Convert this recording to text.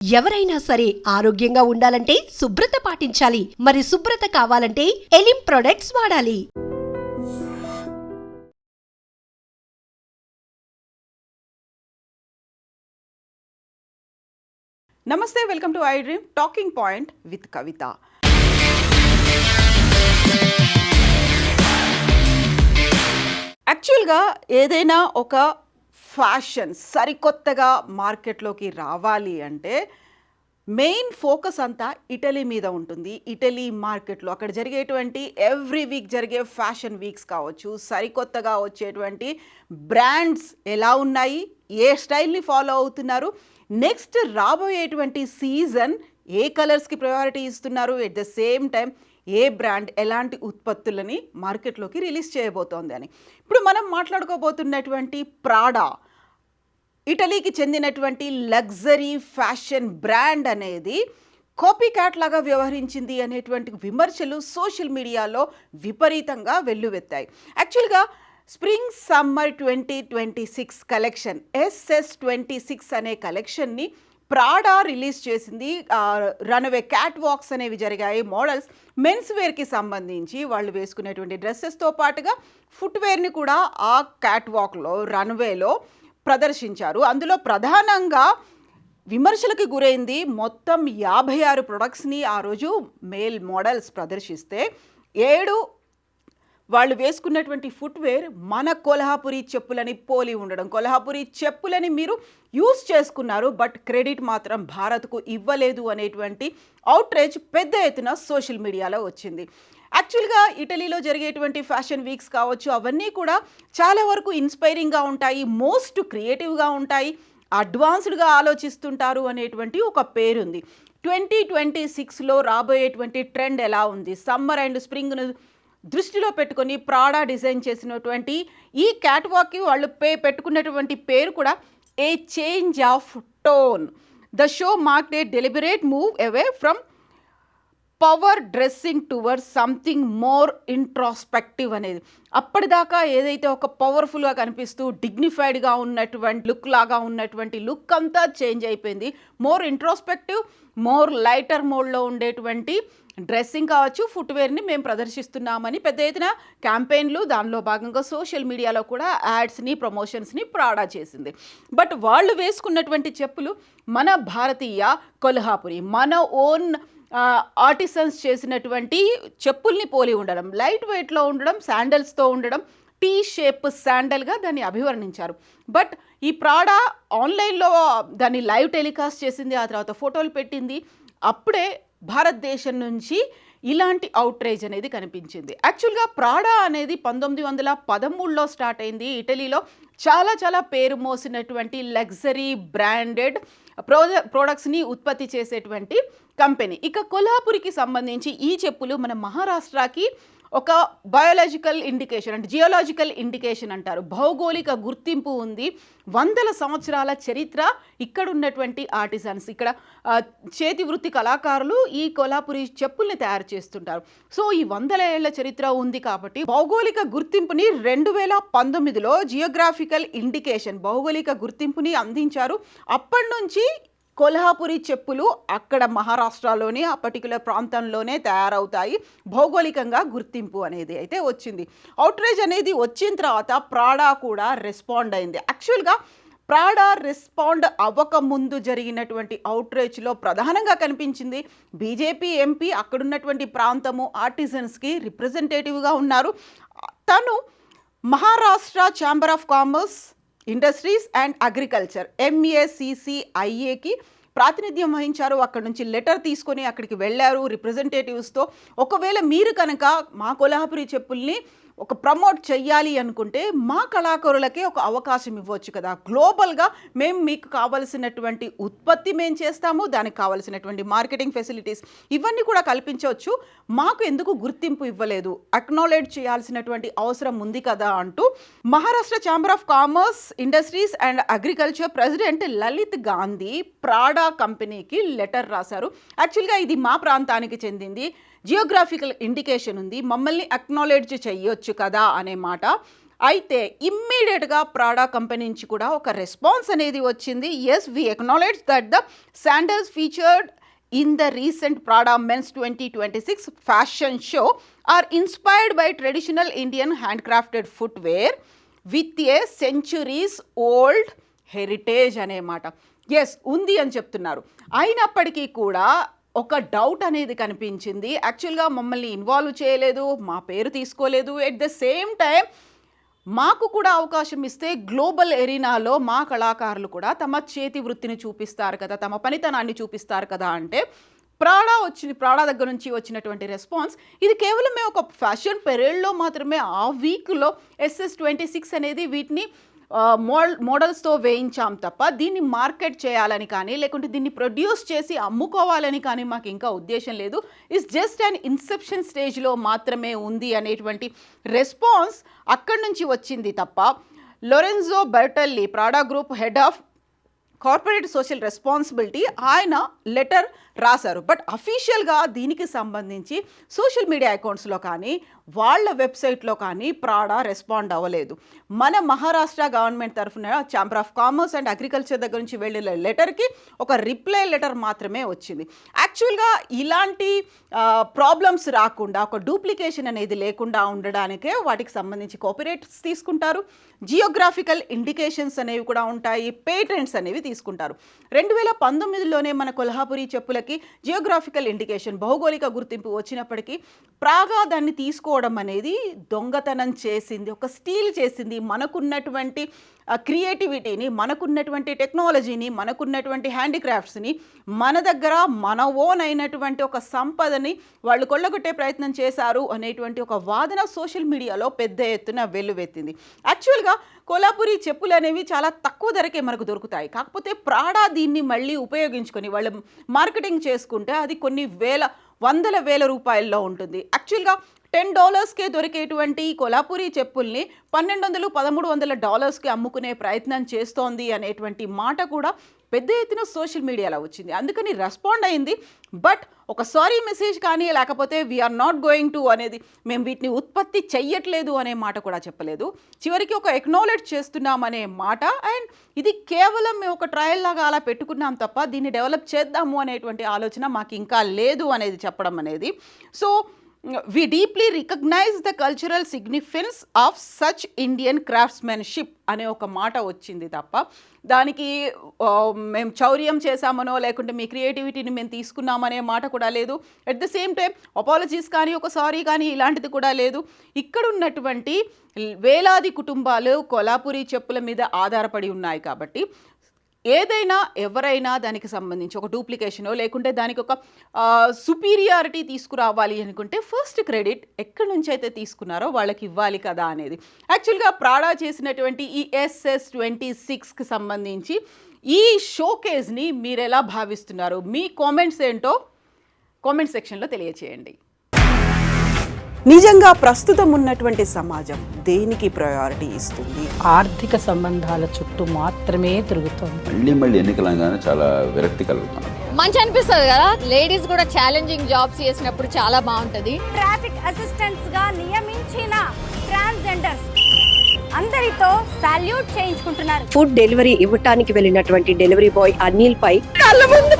ఎవరైనా సరే ఆరోగ్యంగా ఉండాలంటే శుభ్రత పాటించాలి. మరి శుభ్రత కావాలంటే ఎలిం ప్రొడక్ట్స్ వాడాలి. నమస్తే, welcome to I dream talking point with Kavitha. యాక్చువల్గా ఏదైనా ఒక ఫ్యాషన్ సరికొత్తగా మార్కెట్లోకి రావాలి అంటే మెయిన్ ఫోకస్ అంతా ఇటలీ మీద ఉంటుంది. ఇటలీ మార్కెట్లో అక్కడ జరిగేటువంటి ఎవ్రీ వీక్ జరిగే ఫ్యాషన్ వీక్స్ కావచ్చు, సరికొత్తగా వచ్చేటువంటి బ్రాండ్స్ ఎలా ఉన్నాయి, ఏ స్టైల్ని ఫాలో అవుతున్నారు, నెక్స్ట్ రాబోయేటువంటి సీజన్ ఏ కలర్స్కి ప్రయారిటీ ఇస్తున్నారు, at the same time A brand ఎలాంటి ఉత్పత్తులని మార్కెట్లోకి రిలీజ్ చేయబోతోంది అని. ఇప్పుడు మనం మాట్లాడుకోబోతున్నటువంటి ప్రాడా, ఇటలీకి చెందినటువంటి లగ్జరీ ఫ్యాషన్ బ్రాండ్ అనేది కాపీ క్యాట్ లాగా వ్యవహరించింది అనేటువంటి విమర్శలు సోషల్ మీడియాలో విపరీతంగా వెల్లువెత్తాయి. యాక్చువల్గా స్ప్రింగ్ సమ్మర్ 2026 కలెక్షన్ SS26 అనే కలెక్షన్ని ప్రాడా రిలీజ్ చేసింది. రన్వే క్యాట్ వాక్స్ అనేవి జరిగాయి. మోడల్స్ మెన్స్ వేర్కి సంబంధించి వాళ్ళు వేసుకునేటువంటి డ్రెస్సెస్తో పాటుగా ఫుట్వేర్ని కూడా ఆ క్యాట్ వాక్లో రన్వేలో ప్రదర్శించారు. అందులో ప్రధానంగా విమర్శలకు గురైంది మొత్తం 56 ప్రొడక్ట్స్ని ఆ రోజు మేల్ మోడల్స్ ప్రదర్శిస్తే 7 వాళ్ళు వేసుకున్నటువంటి ఫుట్వేర్ మన కొల్హాపురి చెప్పులని పోలి ఉండడం. కొల్హాపురి చెప్పులని మీరు యూజ్ చేసుకున్నారు, బట్ క్రెడిట్ మాత్రం భారత్కు ఇవ్వలేదు అనేటువంటి అవుట్రేజ్ పెద్ద ఎత్తున సోషల్ మీడియాలో వచ్చింది. యాక్చువల్గా ఇటలీలో జరిగేటువంటి ఫ్యాషన్ వీక్స్ కావచ్చు, అవన్నీ కూడా చాలా వరకు ఇన్స్పైరింగ్గా ఉంటాయి, మోస్ట్ క్రియేటివ్గా ఉంటాయి, అడ్వాన్స్డ్గా ఆలోచిస్తుంటారు అనేటువంటి ఒక పేరుంది. 2026లో రాబోయేటువంటి ట్రెండ్ ఎలా ఉంది, సమ్మర్ అండ్ స్ప్రింగ్ను దృష్టిలో పెట్టుకొని ప్రాడా డిజైన్ చేసినటువంటి ఈ క్యాట్ వాక్కి వాళ్ళు పెట్టుకున్నటువంటి పేరు కూడా a change of tone. The show marked a deliberate move away from power dressing towards something more introspective అనేది. అప్పటిదాకా ఏదైతే ఒక పవర్ఫుల్గా కనిపిస్తూ డిగ్నిఫైడ్గా ఉన్నటువంటి లుక్ లాగా ఉన్నటువంటి లుక్ అంతా చేంజ్ అయిపోయింది. మోర్ ఇంట్రాస్పెక్టివ్, మోర్ లైటర్ మోడ్లో ఉండేటువంటి డ్రెస్సింగ్ కావచ్చు, ఫుట్వేర్ని మేము ప్రదర్శిస్తున్నామని పెద్ద ఎత్తున క్యాంపెయిన్లు, దానిలో భాగంగా సోషల్ మీడియాలో కూడా యాడ్స్ని, ప్రమోషన్స్ని ప్రాడా చేసింది. బట్ వాళ్ళు వేసుకున్నటువంటి చెప్పులు మన భారతీయ కొల్హాపురి, మన ఓన్ ఆర్టిసన్స్ చేసినటువంటి చెప్పుల్ని పోలి ఉండడం, లైట్ వెయిట్లో ఉండడం, శాండల్స్తో ఉండడం, టీ షేప్ శాండల్గా దాన్ని అభివర్ణించారు. బట్ ఈ ప్రాడా ఆన్లైన్లో దాన్ని లైవ్ టెలికాస్ట్ చేసింది, ఆ తర్వాత ఫోటోలు పెట్టింది. అప్పుడే భారతదేశం నుంచి ఇలాంటి అవుట్రేజ్ అనేది కనిపించింది. యాక్చువల్గా ప్రాడా అనేది 1913లో స్టార్ట్ అయింది. ఇటలీలో చాలా చాలా పేరు మోసినటువంటి లగ్జరీ బ్రాండెడ్ ప్రోడక్ట్స్ని ఉత్పత్తి చేసేటువంటి కంపెనీ. ఇక కొల్హాపురికి సంబంధించి ఈ చెప్పులు మన మహారాష్ట్రకి ఒక బయోలాజికల్ ఇండికేషన్ అంటే జియోలాజికల్ ఇండికేషన్ అంటారు, భౌగోళిక గుర్తింపు ఉంది. 100 సంవత్సరాల చరిత్ర ఇక్కడ ఉన్నటువంటి ఆర్టిజన్స్, ఇక్కడ చేతి వృత్తి కళాకారులు ఈ కొల్హాపురి చెప్పుల్ని తయారు చేస్తుంటారు. సో ఈ 100 ఏళ్ల చరిత్ర ఉంది కాబట్టి భౌగోళిక గుర్తింపుని 2019లో జియోగ్రాఫికల్ ఇండికేషన్ భౌగోళిక గుర్తింపుని అందించారు. అప్పటి నుంచి కొల్హాపురి చెప్పులు అక్కడ మహారాష్ట్రలోనే ఆ పర్టికులర్ ప్రాంతంలోనే తయారవుతాయి. భౌగోళికంగా గుర్తింపు అనేది అయితే వచ్చింది. అవుట్రేజ్ అనేది వచ్చిన తర్వాత ప్రాడా కూడా రెస్పాండ్ అయింది. యాక్చువల్గా ప్రాడా రెస్పాండ్ అవ్వకముందు జరిగినటువంటి అవుట్రేజ్లో ప్రధానంగా కనిపించింది బీజేపీ ఎంపీ, అక్కడున్నటువంటి ప్రాంతము ఆర్టిజన్స్కి రిప్రజెంటేటివ్గా ఉన్నారు. తను Maharashtra chamber of commerce, industries and agriculture MACCIAకి ప్రాతినిధ్యం వహించారు. అక్కడ నుంచి లెటర్ తీసుకొని అక్కడికి వెళ్ళారు రిప్రజెంటేటివ్స్తో. ఒకవేళ మీరు కనుక మా కొల్హాపురి చెప్పుల్ని ఒక ప్రమోట్ చెయ్యాలి అనుకుంటే మా కళాకారులకే ఒక అవకాశం ఇవ్వచ్చు కదా, గ్లోబల్గా మేము మీకు కావలసినటువంటి ఉత్పత్తి మేము చేస్తాము, దానికి కావలసినటువంటి మార్కెటింగ్ ఫెసిలిటీస్ ఇవన్నీ కూడా కల్పించవచ్చు, మాకు ఎందుకు గుర్తింపు ఇవ్వలేదు, అక్నాలెడ్జ్ చేయాల్సినటువంటి అవసరం ఉంది కదా అంటూ Maharashtra chamber of commerce, industries and agriculture president Lalit Gandhi Prada కంపెనీకి లెటర్ రాశారు. యాక్చువల్గా ఇది మా ప్రాంతానికి చెందింది, జియోగ్రాఫికల్ ఇండికేషన్ ఉంది, మమ్మల్ని అక్నాలెడ్జ్ చెయ్యొచ్చు కదా అనే మాట. అయితే ఇమ్మీడియట్గా ప్రాడా కంపెనీ నుంచి కూడా ఒక రెస్పాన్స్ అనేది వచ్చింది. Yes, we acknowledge that the sandals featured in the recent Prada Men's 2026 fashion show are inspired by traditional Indian handcrafted footwear with a centuries old heritage అనే మాట. ఎస్, ఉంది అని చెప్తున్నారు. అయినప్పటికీ కూడా ఒక డౌట్ అనేది కనిపించింది. యాక్చువల్గా మమ్మల్ని ఇన్వాల్వ్ చేయలేదు, మా పేరు తీసుకోలేదు. ఎట్ ద సేమ్ టైం మాకు కూడా అవకాశం ఇస్తే గ్లోబల్ ఎరీనాలో మా కళాకారులు కూడా తమ చేతి వృత్తిని చూపిస్తారు కదా, తమ పనితనాన్ని చూపిస్తారు కదా అంటే ప్రాడా దగ్గర నుంచి వచ్చినటువంటి రెస్పాన్స్ ఇది కేవలం మేము ఒక ఫ్యాషన్ పెరేడ్లో మాత్రమే ఆ వీక్లో SS26 అనేది వీటిని మోడల్స్తో వేయించాం తప్ప దీన్ని మార్కెట్ చేయాలని కానీ లేకుంటే దీన్ని ప్రొడ్యూస్ చేసి అమ్ముకోవాలని కానీ మాకు ఇంకా ఉద్దేశం లేదు. ఇట్స్ జస్ట్ అండ్ ఇన్సెప్షన్ స్టేజ్లో మాత్రమే ఉంది అనేటువంటి రెస్పాన్స్ అక్కడి నుంచి వచ్చింది తప్ప Lorenzo Bertelli, Prada group head of corporate social responsibility, ఆయన లెటర్ రాశారు. బట్ అఫీషియల్గా దీనికి సంబంధించి సోషల్ మీడియా అకౌంట్స్లో కానీ వాళ్ళ వెబ్సైట్లో కానీ ప్రాడా రెస్పాండ్ అవ్వలేదు. మన మహారాష్ట్ర గవర్నమెంట్ తరఫున chamber of commerce and agriculture దగ్గర నుంచి వెళ్ళిన లెటర్కి ఒక రిప్లై లెటర్ మాత్రమే వచ్చింది. యాక్చువల్గా ఇలాంటి ప్రాబ్లమ్స్ రాకుండా, ఒక డూప్లికేషన్ అనేది లేకుండా ఉండడానికే వాటికి సంబంధించి కాపీరైట్స్ తీసుకుంటారు, జియోగ్రాఫికల్ ఇండికేషన్స్ అనేవి కూడా ఉంటాయి, పేటెంట్స్ అనేవి తీసుకుంటారు. 2019లోనే మన కొల్హాపురి చెప్పులకి జియోగ్రాఫికల్ ఇండికేషన్, భౌగోళిక గుర్తింపు వచ్చినప్పటికీ ప్రాగా దాన్ని తీసుకోవడం అనేది దొంగతనం చేసింది, ఒక స్టీల్ చేసింది. మనకున్నటువంటి క్రియేటివిటీని, మనకున్నటువంటి టెక్నాలజీని, మనకున్నటువంటి హ్యాండీక్రాఫ్ట్స్ని, మన దగ్గర మన ఓన్ అయినటువంటి ఒక సంపదని వాళ్ళు కొల్లగొట్టే ప్రయత్నం చేశారు అనేటువంటి ఒక వాదన సోషల్ మీడియాలో పెద్ద ఎత్తున వెల్లువెత్తింది. యాక్చువల్గా కొల్హాపురి చెప్పులు అనేవి చాలా తక్కువ ధరకే మనకు దొరుకుతాయి. కాకపోతే ప్రాడా దీన్ని మళ్ళీ ఉపయోగించుకొని వాళ్ళు మార్కెటింగ్ చేసుకుంటే అది కొన్ని వందల వేల రూపాయల్లో ఉంటుంది. యాక్చువల్గా $10కే దొరికేటువంటి కొల్హాపురి చెప్పుల్ని $1200-1300కి అమ్ముకునే ప్రయత్నం చేస్తోంది అనేటువంటి మాట కూడా పెద్ద ఎత్తున సోషల్ మీడియాలో వచ్చింది. అందుకని రెస్పాండ్ అయింది. బట్ ఒక సారీ మెసేజ్ కానీ లేకపోతే వీఆర్ నాట్ గోయింగ్ టు అనేది, మేము వీటిని ఉత్పత్తి చెయ్యట్లేదు అనే మాట కూడా చెప్పలేదు. చివరికి ఒక ఎక్నాలెడ్జ్ చేస్తున్నాం అనే మాట, అండ్ ఇది కేవలం మేము ఒక ట్రయల్ లాగా అలా పెట్టుకున్నాం తప్ప దీన్ని డెవలప్ చేద్దాము అనేటువంటి ఆలోచన మాకు ఇంకా లేదు అనేది చెప్పడం అనేది. So we deeply recognize the cultural significance of such Indian craftsmanship అనే ఒక మాట వచ్చింది తప్ప దానికి మేము చౌర్యం చేశామనో లేకుంటే మీ క్రియేటివిటీని మేము తీసుకున్నామనే మాట కూడా లేదు. At the same time apologies కానీ ఒక సారీ కానీ ఇలాంటిది కూడా లేదు. ఇక్కడ ఉన్నటువంటి వేలాది కుటుంబాలు కొల్హాపురి చెప్పుల మీద ఆధారపడి ఉన్నాయి కాబట్టి ఏదైనా ఎవరైనా దానికి సంబంధించి ఒక డూప్లికేషనో లేకుంటే దానికి ఒక సుపీరియారిటీ తీసుకురావాలి అనుకుంటే ఫస్ట్ క్రెడిట్ ఎక్కడి నుంచి అయితే తీసుకున్నారో వాళ్ళకి ఇవ్వాలి కదా అనేది. యాక్చువల్గా ప్రాడా చేసినటువంటి ఈ SS26కి సంబంధించి ఈ షోకేజ్ని మీరు ఎలా భావిస్తున్నారు? మీ కామెంట్స్ ఏంటో కామెంట్ సెక్షన్లో తెలియచేయండి. నిజంగా ప్రస్తుతం ఉన్నటువంటి సమాజం దేనికి ప్రయారిటీ ఇస్తుంది? ఆర్థిక సంబంధాల చుట్టూ మాత్రమే తిరుగుతుంది. మళ్ళీ ఎన్నికలంగానే చాలా విరక్తి కలుగుతున్నాం. మంచి అనిపిస్తుంది కదా, లేడీస్ కూడా ఛాలెంజింగ్ జాబ్స్ చేసినప్పుడు చాలా బాగుంటది. ట్రాఫిక్ అసిస్టెంట్స్ గా నియమించిన ట్రాన్స్జెండర్స్ అందరితో సాల్యూట్ చేయించుకుంటున్నారు. ఫుడ్ డెలివరీ ఇవ్వటానికి వెళ్ళినటువంటి డెలివరీ బాయ్ అనిల్ పై కళ్ళ ముందు